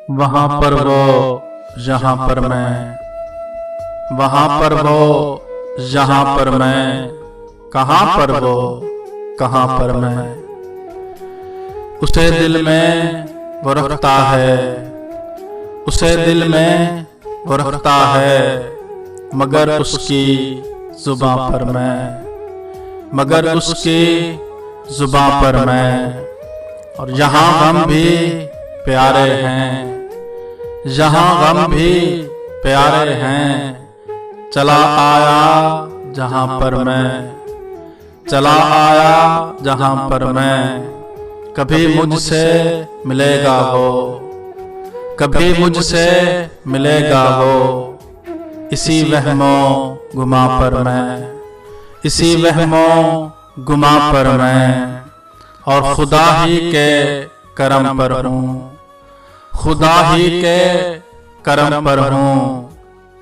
वहाँ पर वो यहाँ पर मैं, वहाँ पर वो यहाँ पर मैं, कहाँ पर वो कहाँ पर मैं। उसे दिल में वो रखता है, उसे दिल में वो रखता है, मगर उसकी जुबां पर मैं, मगर उसकी जुबां पर मैं। और यहाँ गम भी प्यारे हैं, यहाँ गम भी प्यारे हैं, चला आया जहाँ पर मैं, चला आया जहाँ पर मैं। कभी मुझसे मिलेगा वो, कभी मुझसे मिलेगा वो, इसी वहमो गुमा पर मैं, इसी वहमो गुमा पर मैं। और खुदा ही के करम पर हूँ, खुदा ही के करम पर हूँ,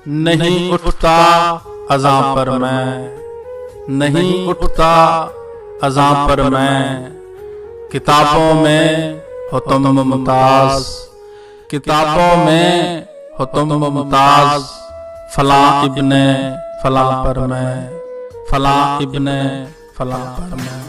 नहीं उठता अज़ां पर मैं, नहीं उठता अज़ां पर मैं। किताबों में हो तुम मुमताज, किताबों में हो तुम मुमताज, फलां इब्ने फलां पर मैं, फलां इब्ने फलां पर मैं।